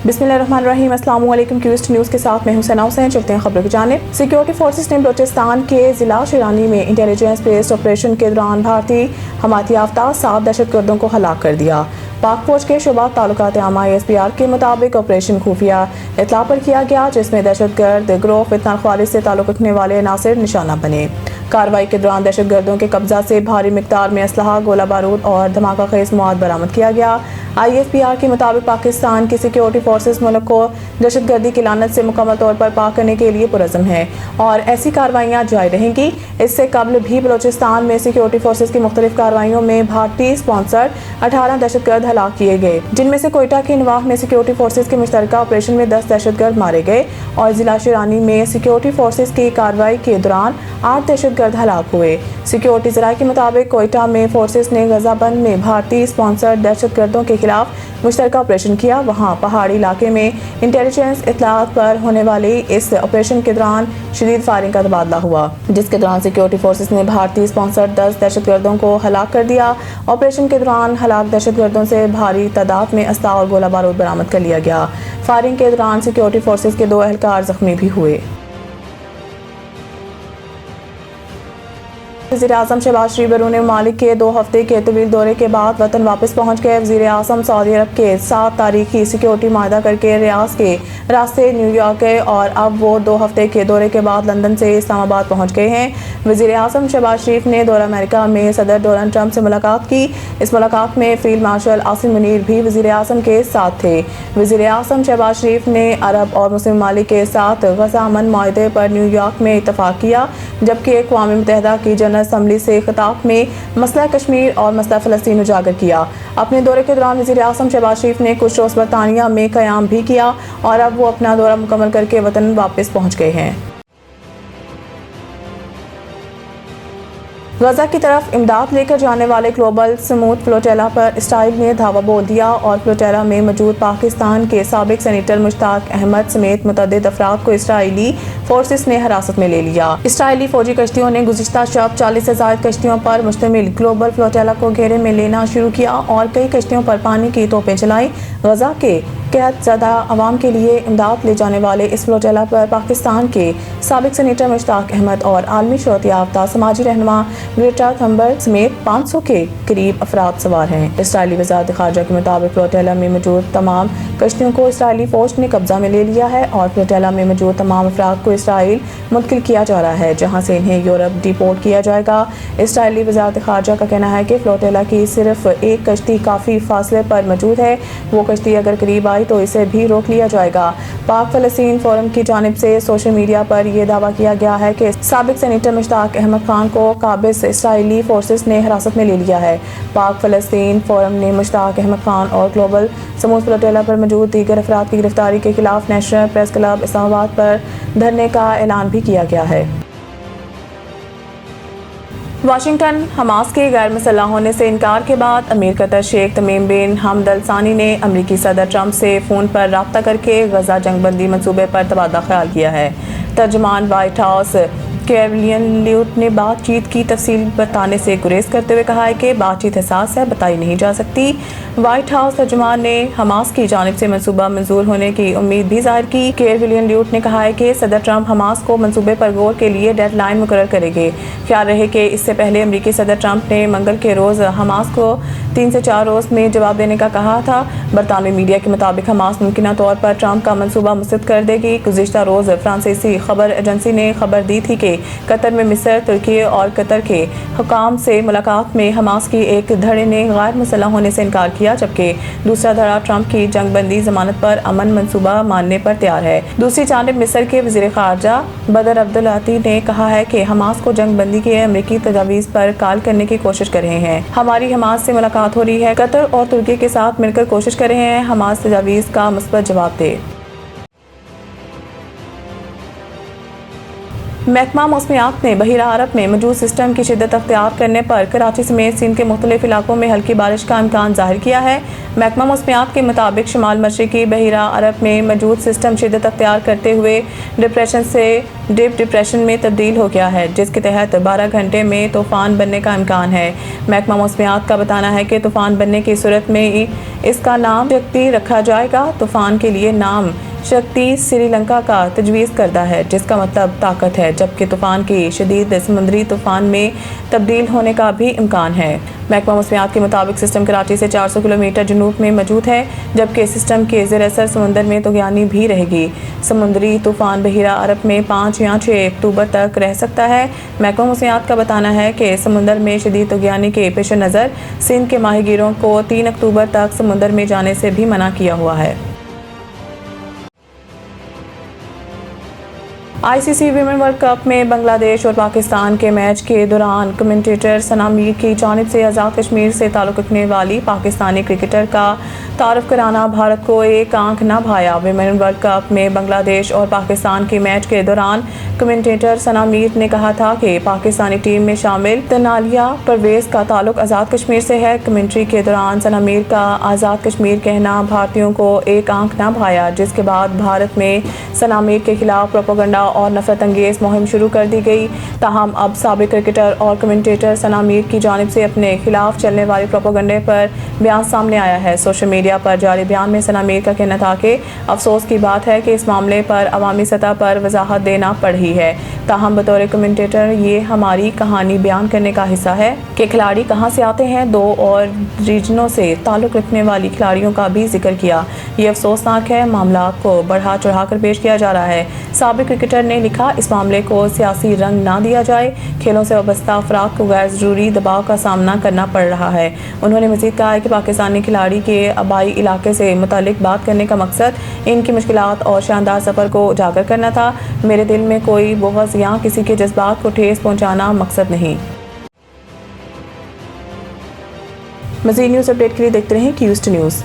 बिस्मिल्लाहिर्रहमानिर्रहीम। अस्सलाम वालेकुम। क्यूस्ट न्यूज़ के साथ मैं हूं सना हुसैन। चलते हैं खबरों की जानिब। सिक्योरिटी फोर्सेस ने बलूचिस्तान के ज़िला शिरानी में इंटेलिजेंस बेस्ड ऑपरेशन के दौरान भारतीय हमायती याफ्ता 7 दहशतगर्दों को हलाक कर दिया। पाक फौज के शुबा ताल्लुकात आमा ISPR के मुताबिक ऑपरेशन खुफिया इत्तला पर किया गया, जिसमें दहशतगर्द गिरोह फितना ख्वारिज से ताल्लुक रखने वाले अनासिर निशाना बने। कार्रवाई के दौरान दहशतगर्दों के कब्जा से भारी मिकदार में असलहा, गोला बारूद और धमाका खेज मवाद बरामद किया गया। ISPR के मुताबिक पाकिस्तान की सिक्योरिटी फोर्सेस मुल्क को दहशतगर्दी की लानत से मुकम्मल तौर पर पाक करने के लिए पुरज़म है और ऐसी कार्रवाइयाँ जारी रहेंगी। इससे कबल भी बलूचिस्तान में सिक्योरिटी फोर्सेस की मुख्तलिफ कार्रवाइयों में भारतीय स्पॉन्सर्ड 18 दहशतगर्द हलाक किए गए, जिनमें से कोयटा के नवाह में सिक्योरिटी फोर्सेस के मुश्तरका ऑपरेशन में 10 दहशतगर्द मारे गए और जिला शिरानी में सिक्योरिटी फोर्सेस की कार्रवाई के दौरान 8 दहशतगर्द हलाक हुए। सिक्योरिटी ज़राए के मुताबिक कोयटा में फोर्सेस ने गजाबंद में भारतीय स्पॉन्सर्ड दहशतगर्दों के खिलाफ मुश्तरका ऑपरेशन किया। वहाँ पहाड़ी इलाके में इंटेलिजेंस इत्तलात पर होने वाली इस ऑपरेशन के दौरान शदीद फायरिंग का तबादला हुआ, जिसके दौरान सिक्योरिटी फोर्सेस ने भारतीय स्पॉन्सर्ड 10 दहशतगर्दों को हलाक कर दिया। ऑपरेशन के दौरान हलाक दहशतगर्दों से भारी तादाद में असला और गोला बारूद बरामद कर लिया गया। फायरिंग के दौरान सिक्योरिटी फोर्सेस के 2 एहलकार जख्मी भी हुए। वज़ीर-ए-आज़म शहबाज शरीफ बैरून मुमालिक के 2 हफ्ते के तवील दौरे के बाद वतन वापस पहुँच गए। वज़ीर-ए-आज़म सऊदी अरब के 7 तारीखी सिक्योरिटी माहिदा करके रियाज के रास्ते न्यूयॉर्क गए और अब वो 2 हफ्ते के दौरे के बाद लंदन से इस्लामाबाद पहुँच गए हैं। वज़ीर-ए-आज़म शहबाज शरीफ ने दौरा अमेरिका में सदर डोनाल्ड ट्रंप से मुलाकात की। इस मुलाकात में फील्ड मार्शल आसिम मुनीर भी वज़ीर-ए-आज़म के साथ थे। वज़ीर-ए-आज़म शहबाज शरीफ ने अरब और मुस्लिम ममालिक के साथ गज़ा अमन माहिदे पर न्यूयॉर्क में इत्तफाक किया, जबकि अक़वाम मुत्तहिदा की जनरल असम्बली से खिताब में मसला कश्मीर और मसला फ़लस्तीन उजागर किया। अपने दौरे के दौरान वज़ीर-ए-आज़म शहबाज शरीफ ने कुछ रोज़ बरतानिया में क़याम भी किया और अब वो अपना दौरा मुकम्मल करके वतन वापस पहुँच गए हैं। गजा की तरफ इमदाद लेकर जाने वाले ग्लोबल स्मूथ फ्लोटेला पर इसराइल ने धावा बोल दिया और फ्लोटेला में मौजूद पाकिस्तान के साबिक सेनेटर मुश्ताक अहमद समेत मुतअद्दिद अफराद को इसराइली फोर्सेस ने हिरासत में ले लिया। इसराइली फौजी कश्तियों ने गुज़िश्ता शब 40 से ज़ायद कश्तियों पर मुश्तमिल ग्लोबल फ्लोटेला को घेरे में लेना शुरू किया और कई कश्तियों पर पानी की तोपें चलाई। गजा के कहत ज़दा अवाम के लिए इमदाद ले जाने वाले इस फ्लोटेला पर पाकिस्तान के साबिक सेनेटर मुश्ताक अहमद और आलमी शोहरत याफ्ता समाजी रहनुमा ग्रेटा थंबर्ग समेत 500 के करीब अफराद सवार हैं। इसराइली वज़ारत ख़ारजा के मुताबिक फ्लोटेला में मौजूद तमाम कश्तियों को इसराइली फ़ौज ने कब्जा में ले लिया है और फ्लोटेला में मौजूद तमाम अफराद को इसराइल मुंतकिल किया जा रहा है, जहाँ से इन्हें यूरोप डिपोर्ट किया जाएगा। इसराइली वज़ारत ख़ारजा का कहना है कि फ्लोटेला की सिर्फ एक कश्ती काफ़ी फासले पर मौजूद है। वो कश्ती अगर करीब आई तो इसे भी रोक लिया जाएगा। पाक फ़लस्तीन फोरम की जानिब से सोशल मीडिया पर यह दावा किया गया है कि साबिक सेनेटर मुश्ताक अहमद खान को काबिज़ इसराइली फोर्सेस ने हिरासत में ले लिया है। पाक फ़लस्तीन फोरम ने मुश्ताक अहमद खान और ग्लोबल स्मूथ फ्लोटेला पर मौजूद दीगर अफराद की गिरफ्तारी के खिलाफ नेशनल प्रेस क्लब इस्लामाबाद पर धरने का ऐलान भी किया गया है। वाशिंगटन हमास के गैर मुसल्लह होने से इनकार के बाद अमीर कतर शेख तमीम बिन हमद अल सानी ने अमरीकी सदर ट्रंप से फ़ोन पर रब्ता करके गजा जंगबंदी मंसूबे पर तबादला ख्याल किया है। तर्जुमान वाइट हाउस कैरोलिन ल्यूट ने बातचीत की तफसील बताने से गुरेज करते हुए कहा है कि बातचीत हसास है, बताई नहीं जा सकती। वाइट हाउस तर्जुमान ने हमास की जानिब से मंसूबा मंजूर होने की उम्मीद भी जाहिर की। कैरोलिन ल्यूट ने कहा है कि सदर ट्रंप हमास को मंसूबे पर गौर के लिए डेडलाइन मुकर्रर करेंगे। ख्याल रहे कि इससे पहले अमरीकी सदर ट्रंप ने मंगल के रोज़ हमास को 3 से 4 रोज़ में जवाब देने का कहा था। बरतानवी मीडिया के मुताबिक हमास मुमकिन तौर पर ट्रंप का मंसूबा मुस्तरद कर देगी। गुज़िश्ता रोज़ फ्रांसीसी खबर एजेंसी ने खबर दी थी कि कतर में मिस्र, तुर्की और कतर के हुकाम से मुलाकात में हमास की एक धड़े ने गैर मुसल्लह होने से इनकार किया, जबकि दूसरा धड़ा ट्रंप की जंगबंदी जमानत पर अमन मंसूबा मानने पर तैयार है। दूसरी जानिब मिस्र के वज़ीर ख़ारजा बदर अब्दुल्लाती ने कहा है कि हमास को जंगबंदी के अमरीकी तजावीज़ पर काल करने की कोशिश कर रहे हैं। हमारी हमास से मुलाकात हो रही है, कतर और तुर्की के साथ मिलकर कोशिश कर रहे हैं हमास तजावीज़ का मुस्बत जवाब दे। محکمہ موسمیات نے بحیرہ عرب میں موجود سسٹم کی شدت اختیار کرنے پر کراچی سمیت سندھ کے مختلف علاقوں میں ہلکی بارش کا امکان ظاہر کیا ہے۔ محکمہ موسمیات کے مطابق شمال مشرقی بحیرہ عرب میں موجود سسٹم شدت اختیار کرتے ہوئے ڈپریشن سے ڈیپ ڈپریشن میں تبدیل ہو گیا ہے، جس کے تحت 12 گھنٹے میں طوفان بننے کا امکان ہے۔ محکمہ موسمیات کا بتانا ہے کہ طوفان بننے کی صورت میں اس کا نام شکتی رکھا جائے گا۔ طوفان کے لیے نام شکتی سری لنکا کا تجویز کردہ ہے، جس کا مطلب طاقت ہے، جبکہ طوفان کی شدید سمندری طوفان میں تبدیل ہونے کا بھی امکان ہے۔ محکمہ موسمیات کے مطابق سسٹم کراچی سے 400 کلومیٹر جنوب میں موجود ہے، جبکہ سسٹم کے زیر اثر سمندر میں طغیانی بھی رہے گی۔ سمندری طوفان بحیرہ عرب میں 5 یا 6 اکتوبر تک رہ سکتا ہے۔ محکمہ موسمیات کا بتانا ہے کہ سمندر میں شدید طغیانی کے پیش نظر سندھ کے ماہی گیروں کو 3 اکتوبر تک سمندر میں جانے سے بھی منع کیا ہوا ہے۔ ICC ویمن ورلڈ کپ میں بنگلہ دیش اور پاکستان کے میچ کے دوران کمنٹیٹر ثنا میر کی جانب سے آزاد کشمیر سے تعلق رکھنے والی پاکستانی کرکٹر کا تعارف کرانا بھارت کو ایک آنکھ نہ بھایا۔ ویمن ورلڈ کپ میں بنگلہ دیش اور پاکستان کے میچ کے دوران کمنٹیٹر ثنا میر نے کہا تھا کہ پاکستانی ٹیم میں شامل تنالیہ پرویز کا تعلق آزاد کشمیر سے ہے۔ کمنٹری کے دوران ثنا میر کا آزاد کشمیر کہنا بھارتیوں کو ایک آنکھ نہ بھایا، جس کے بعد بھارت میں ثنا میر کے خلاف پروپیگنڈا اور نفرت انگیز مہم شروع کر دی گئی۔ تاہم اب سابق کرکٹر اور کمنٹیٹر ثنا میر کی جانب سے اپنے خلاف چلنے والے پروپیگنڈے پر بیان سامنے آیا ہے۔ سوشل میڈیا پر جاری بیان میں ثنا میر کا کہنا تھا کہ افسوس کی بات ہے کہ اس معاملے پر عوامی سطح پر وضاحت دینا پڑ رہی ہے، تاہم بطور کمنٹیٹر یہ ہماری کہانی بیان کرنے کا حصہ ہے کہ کھلاڑی کہاں سے آتے ہیں۔ 2 اور ریجنوں سے تعلق رکھنے والی کھلاڑیوں کا بھی ذکر کیا۔ یہ افسوسناک ہے، معاملات کو بڑھا چڑھا کر پیش کیا جا رہا ہے۔ سابق کرکٹر نے لکھا، اس معاملے کو سیاسی رنگ نہ دیا جائے، کھیلوں سے وابستہ افراد کو غیر ضروری دباؤ کا سامنا کرنا پڑ رہا ہے۔ انہوں نے مزید کہا کہ پاکستانی کھلاڑی کے آبائی علاقے سے متعلق بات کرنے کا مقصد ان کی مشکلات اور شاندار سفر کو اجاگر کرنا تھا۔ میرے دل میں کوئی بغض یا کسی کے جذبات کو ٹھیس پہنچانا مقصد نہیں۔ مزید نیوز اپڈیٹ کے لیے دیکھتے رہیں QST نیوز۔